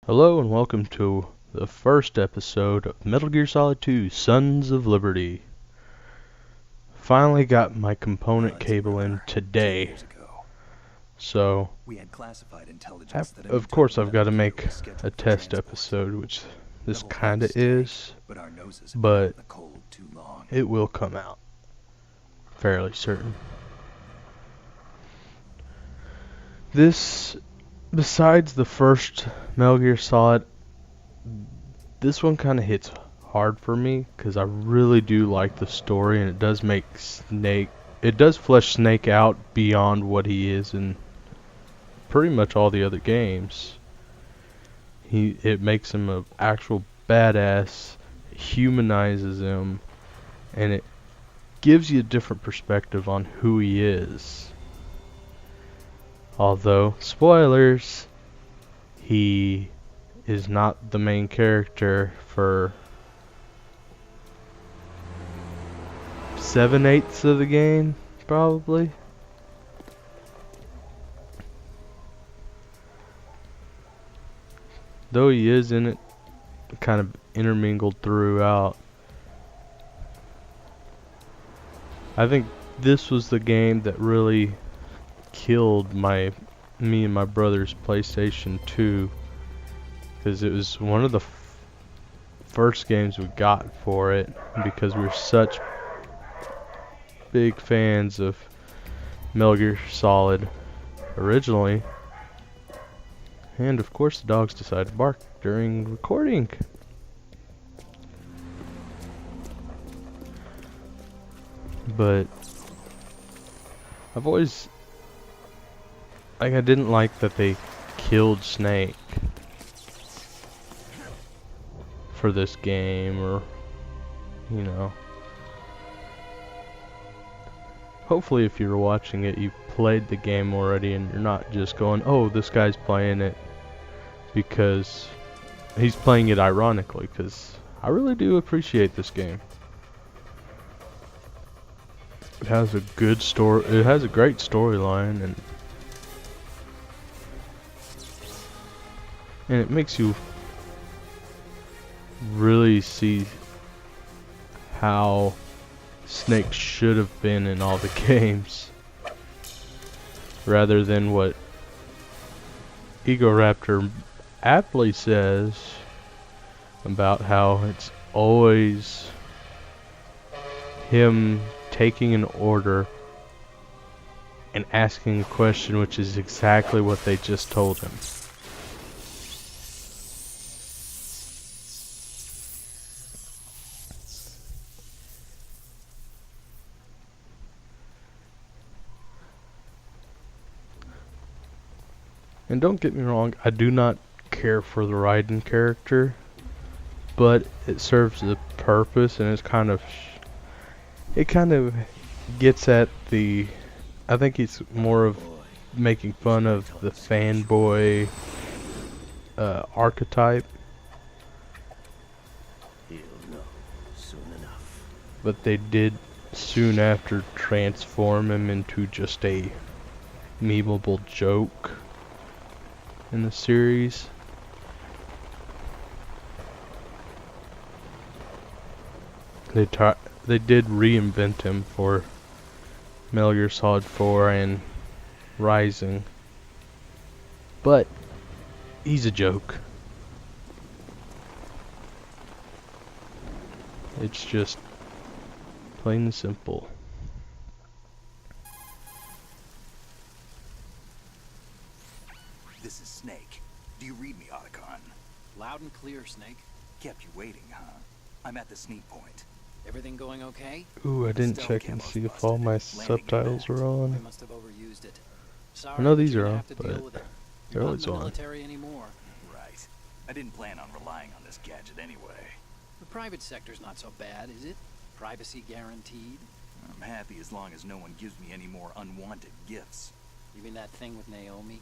Hello and welcome to the first episode of Metal Gear Solid 2 Sons of Liberty. Finally got my component cable in today. So, of course I've got to make a test episode, which this kinda is, but it will come out. Fairly certain. This, besides the first Metal Gear Solid, this one kind of hits hard for me because I really do like the story, and it does make it does flesh Snake out beyond what he is in pretty much all the other games. It makes him an actual badass, humanizes him, and it gives you a different perspective on who he is. Although, spoilers, he is not the main character for 7/8 of the game, probably. Though he is in it, kind of intermingled throughout. I think this was the game that really killed me and my brother's PlayStation 2, because it was one of the first games we got for it, because we were such big fans of Metal Gear Solid originally. And of course the dogs decided to bark during recording. But I've always, I didn't like that they killed Snake for this game, or, you know. Hopefully if you're watching it, you've played the game already and you're not just going, oh, this guy's playing it because he's playing it ironically, because I really do appreciate this game. It has a good story, it has a great storyline, and it makes you really see how Snake should have been in all the games, rather than what Ego Raptor aptly says about how it's always him taking an order and asking a question, which is exactly what they just told him. And don't get me wrong, I do not care for the Raiden character, but it serves a purpose, and it's kind of gets at the, I think it's more of making fun of the fanboy archetype. But they did soon after transform him into just a memeable joke in the series. They did reinvent him for Metal Gear Solid 4 and Rising, but he's a joke. It's just plain and simple. This is Snake. Do you read me, Otacon? Loud and clear, Snake. Kept you waiting, huh? I'm at the sneak point. Everything going okay? Ooh, I didn't check and see if all my subtitles were We on. must have overused it. Sorry, I know these you're are gonna on, have to deal with but it. they're You're not always in the on. military anymore. Right. I didn't plan on relying on this gadget anyway. The private sector's not so bad, is it? Privacy guaranteed. I'm happy as long as no one gives me any more unwanted gifts. You mean that thing with Naomi?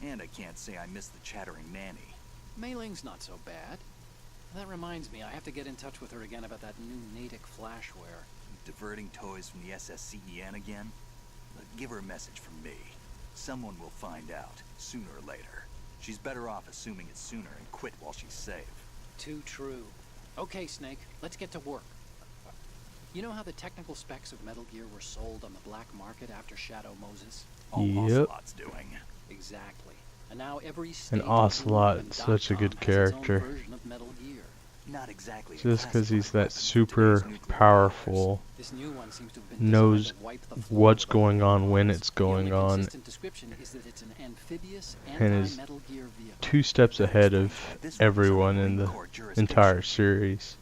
And I can't say I miss the chattering nanny. Mei Ling's not so bad. That reminds me, I have to get in touch with her again about that new Natick flashware. Diverting toys from the SSCEN again? Look, give her a message from me. Someone will find out, sooner or later. She's better off assuming it sooner and quit while she's safe. Too true. Okay, Snake, let's get to work. You know how the technical specs of Metal Gear were sold on the black market after Shadow Moses? All Yep. Ocelot's doing. Exactly. And now every state And Ocelot is such a good character. version of Metal Gear. Not exactly. Just because he's that super powerful, This new one seems to have been knows designed to wipe the floor what's with the going on when weapons. it's going The only on, consistent description is that it's an amphibious and is anti-Metal Gear vehicle. 2 steps ahead of everyone in the entire series.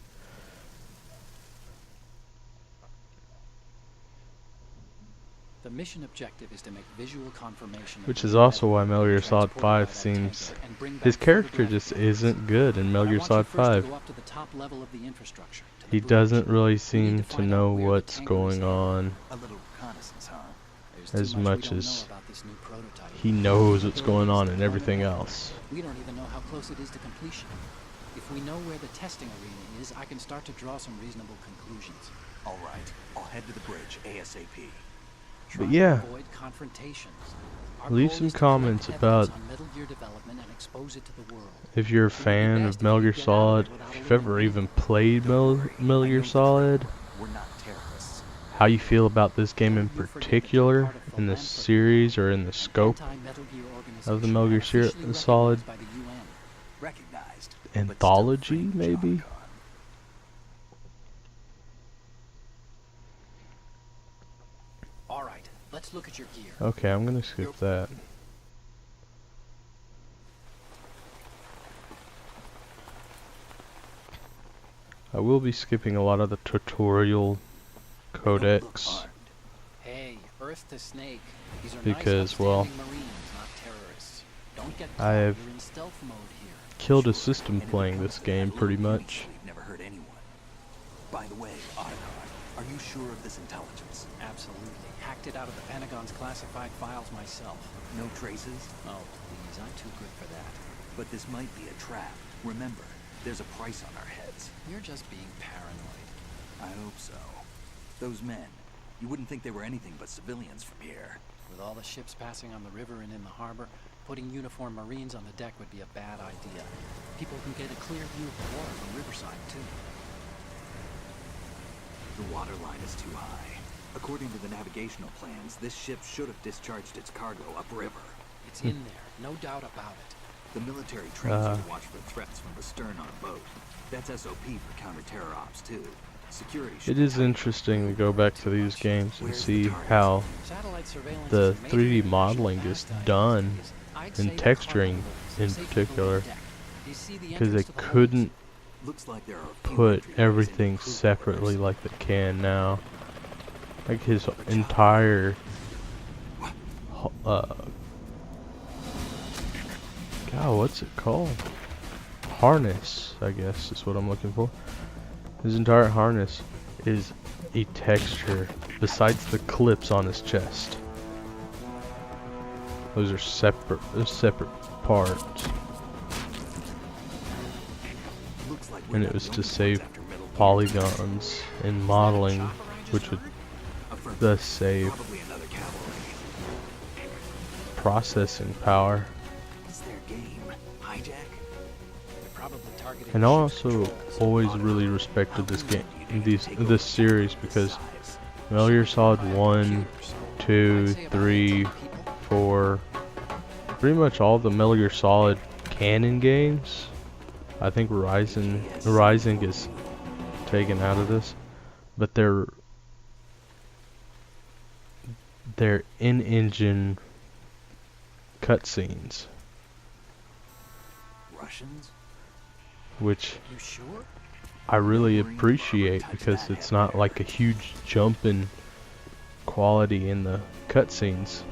The mission objective is to make visual confirmation of Which the is new also Metal why Gear Metal Gear and Solid transport it 5 by that seems... tanker and bring His back character photographic just evidence. isn't good in Metal I Gear want you Solid first to 5. go up to the top level of the infrastructure, to the He bridge. doesn't really We need seem to to find know out where the what's tanker is going headed. on A little reconnaissance, huh? There's as too much we don't as know about this new prototype. he knows what's Capabilities, going on and deployment everything method. else. We don't even know how close it is to completion. If we know where the testing arena is, I can start to draw some reasonable conclusions. All right. I'll head to the bridge ASAP. Try But yeah. to avoid confrontations. Our Leave goal some is to collect comments evidence about on Metal Gear development and expose it to the world. if you're a It would be fan best of if Metal we Gear get out of Solid, there without if a you've little ever even movement. played Metal I Gear know the Solid, drill. We're not terrorists. how you feel about this game in You forget that you're particular, part of in the philanthropy, series or in the an scope anti-Metal Gear of the organization Metal Gear officially Solid recognized by the UN. Recognized. but still anthology, fringe, maybe? John. All right, let's look at your gear. Okay, I'm gonna skip that. I will be skipping a lot of the tutorial They don't look codex. armed. Hey, Earth to Snake. These are Because, nice, well, upstanding Marines, not terrorists. Don't get I caught. have You're in stealth mode here. killed a Sure, system and if it playing comes this to that, game pretty little much. sleep never hurt anyone. By the way, Otacon, are you sure of this intelligence? Absolutely. Hacked it out of the Pentagon's classified files myself. No traces? Oh, please, I'm too good for that. But this might be a trap. Remember, there's a price on our heads. You're just being paranoid. I hope so. Those men, you wouldn't think they were anything but civilians from here. With all the ships passing on the river and in the harbor, putting uniformed Marines on the deck would be a bad idea. People can get a clear view of the water from Riverside, too. The water line is too high. According to the navigational plans, this ship should have discharged its cargo upriver. It's in there, no doubt about it. The military trains you to watch for threats from the stern on a boat. That's SOP for counter-terror ops, too. Security should It be is tightened. interesting to go back to these games and Where's see the target? how Satellite surveillance the is a major 3D international modeling is pastime done these days. I'd in say the texturing cargo in is safe for the particular, lead deck. Do you see the because they entrance to the holds? couldn't Looks like there are a few put entryways into everything crew separately quarters. like they can now. Like his entire God, what's it called? Harness, I guess is what I'm looking for. His entire harness is a texture besides the clips on his chest. Those are separate parts. Looks like we're And not it was the to only save ones after Metal Gear. polygons in modeling, Chopper I just which would heard? Affirmative. thus save Probably another cavalry. processing power. It's their game. Hijack? They're probably targeting And I the ship's also controls. always really respected this game, this series, because Metal Gear Solid 1, 2, 3, 4, pretty much all the Metal Gear Solid canon games. I think Rising is taken out of this, but they're in-engine cutscenes, Russians? which You sure? I really appreciate because it's not like a huge jump in quality in the cutscenes.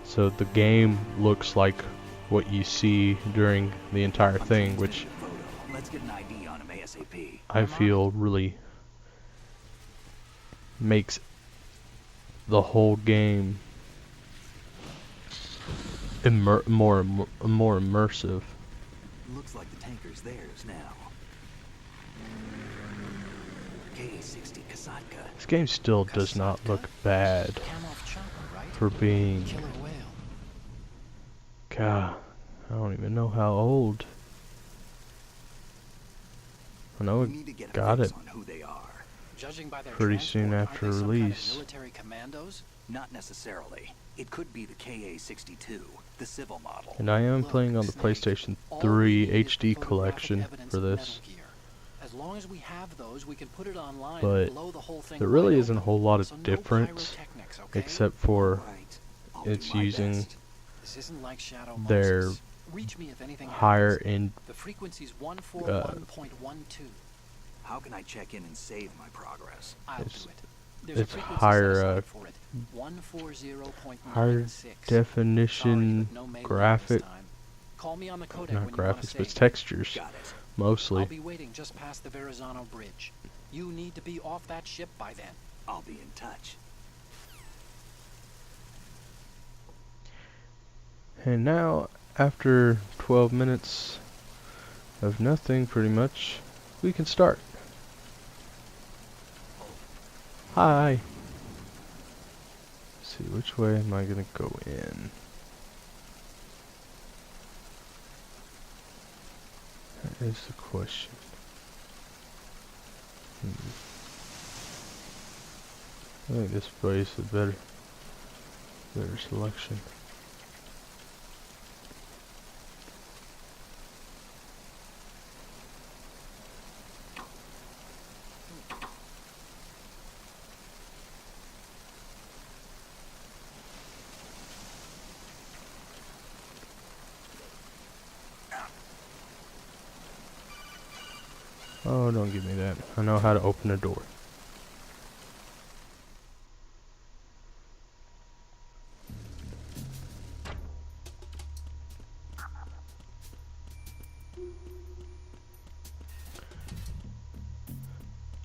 So the game looks like what you see during the entire thing, which Let's get an ID on him ASAP. I feel really makes the whole game more immersive. Looks like the tanker's theirs now. K-60 Kasatka. This game still does not look bad Cam off chopper, right? for being, Killer whale. God, I don't even know how old. I know We it need to get a got fix it on who they are. Judging by their pretty transport, soon aren't after they some kind of release. military commandos? Not necessarily. It could be the KA-62, the civil model. And I am Look, playing on the Snake, PlayStation all 3 we need is the HD photographic collection evidence for of this, Metal Gear. As long as we have those, we can put it online but and blow the whole thing there really wide isn't a open. whole lot of So no difference, pyrotechnics, okay? except for Alright, I'll do it's my using best. This isn't like Shadow their Moses. Reach me if anything higher happens. end. The frequency's 141.12. How can I check in and save my progress? I'll It's- do it. There's a it's frequency higher, set aside for it. 140.96. higher Sorry, definition but no melee graphic, this time. Call me on the codec not when you wanna graphics, but it's save. textures Got it. mostly. I'll be waiting just past the Verrazano Bridge. You need to be off that ship by then. I'll be in touch. And now, after 12 minutes of nothing, pretty much, we can start. Hi. Let's see, which way am I gonna go in? That is the question. I think this place is better selection. Oh, don't give me that. I know how to open a door.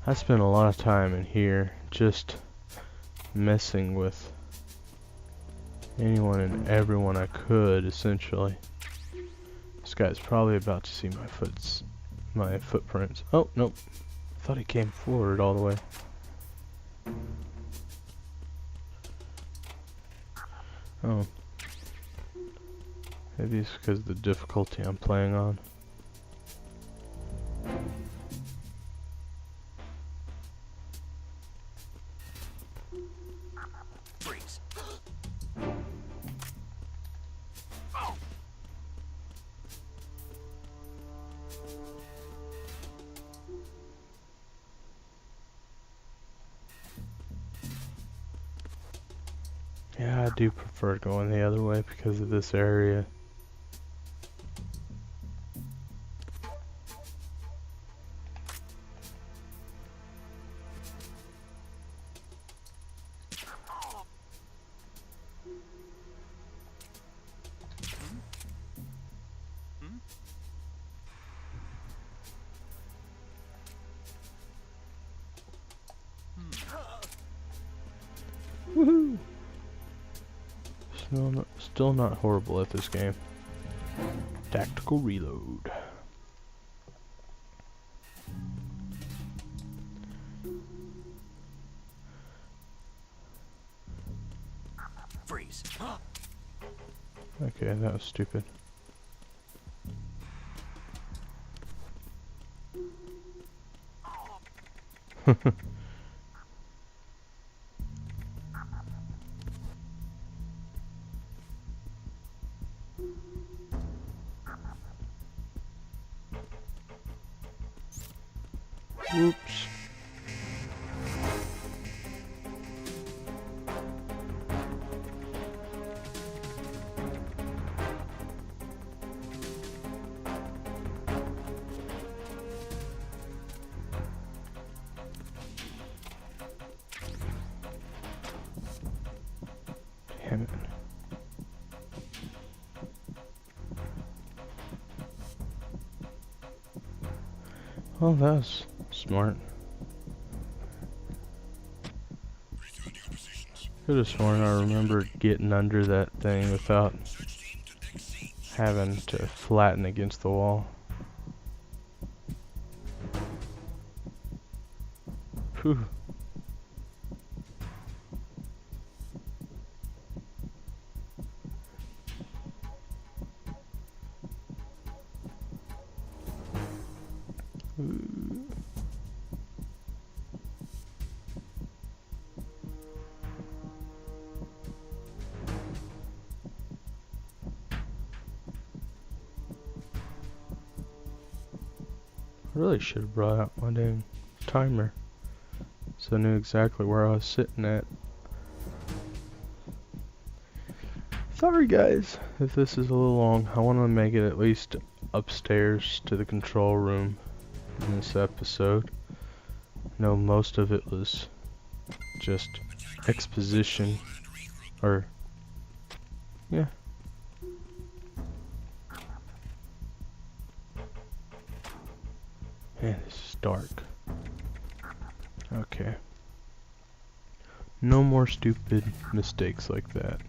I spent a lot of time in here just messing with anyone and everyone I could, essentially. This guy's probably about to see my footprints. Oh, nope. I thought he came forward all the way. Oh. Maybe it's because of the difficulty I'm playing on. Freeze. Yeah, I do prefer going the other way because of this area. Woohoo! Still not horrible at this game. Tactical reload. Freeze. Okay, that was stupid. Oops. Damn it. Well, that was smart. Could have sworn I remembered getting under that thing without having to flatten against the wall. Whew. Really should have brought out my dang timer so I knew exactly where I was sitting at. Sorry guys if this is a little long. I want to make it at least upstairs to the control room in this episode. No, most of it was just exposition, or yeah. Man, this is dark. Okay. No more stupid mistakes like that.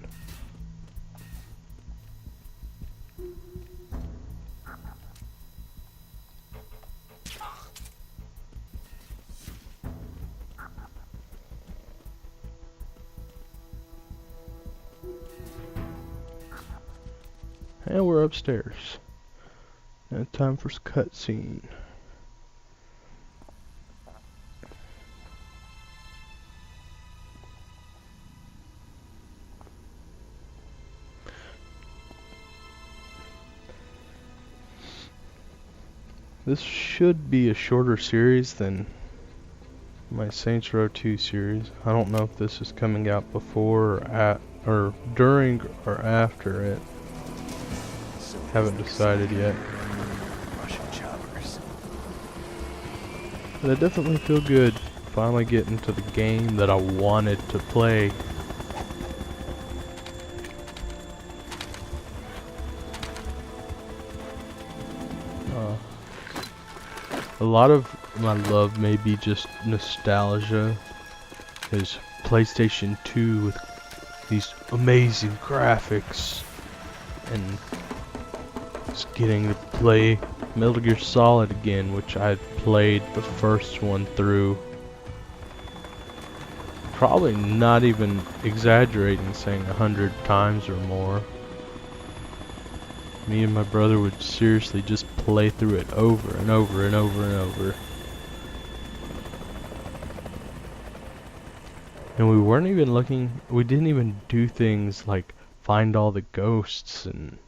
And we're upstairs. Now time for cutscene. This should be a shorter series than my Saints Row 2 series. I don't know if this is coming out before or or during or after it. Haven't decided yet. Russian choppers. But I definitely feel good finally getting to the game that I wanted to play. A lot of my love may be just nostalgia, because PlayStation 2 with these amazing graphics, and just getting to play Metal Gear Solid again, which I had played the first one through. Probably not even exaggerating saying 100 times or more. Me and my brother would seriously just play through it over and over and over and over. And we weren't even looking, we didn't even do things like find all the ghosts and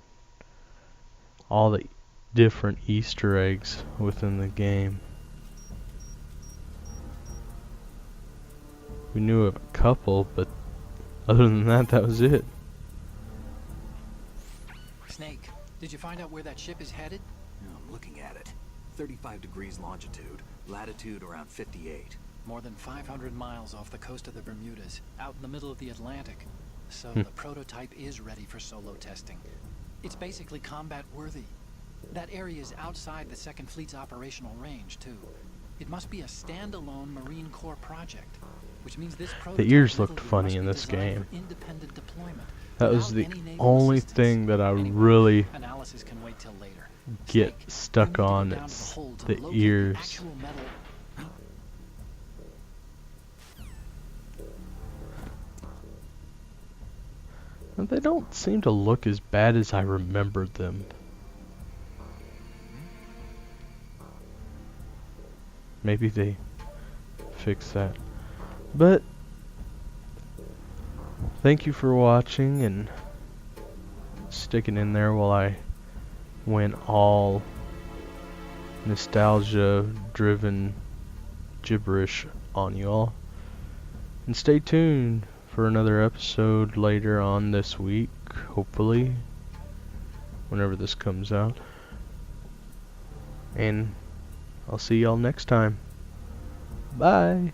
all the different Easter eggs within the game. We knew of a couple, but other than that, that was it. Snake, did you find out where that ship is headed? I'm looking at it. 35 degrees longitude, latitude around 58. More than 500 miles off the coast of the Bermudas, out in the middle of the Atlantic. So the prototype is ready for solo testing. It's basically combat worthy. That area is outside the Second Fleet's operational range, too. It must be a standalone Marine Corps project, which means this prototype The ears Metal looked Gear funny must in be this designed game. for independent deployment, That was without the any naval only assistance. thing that I Anyway, really analysis can wait till later. get Snake, stuck you need to on. get down to It's hold to the locate ears. actual metal. And they don't seem to look as bad as I remembered them. Maybe they fix that. But thank you for watching and sticking in there while I went all nostalgia driven gibberish on you all. And stay tuned for another episode later on this week, hopefully, whenever this comes out. And I'll see y'all next time. Bye.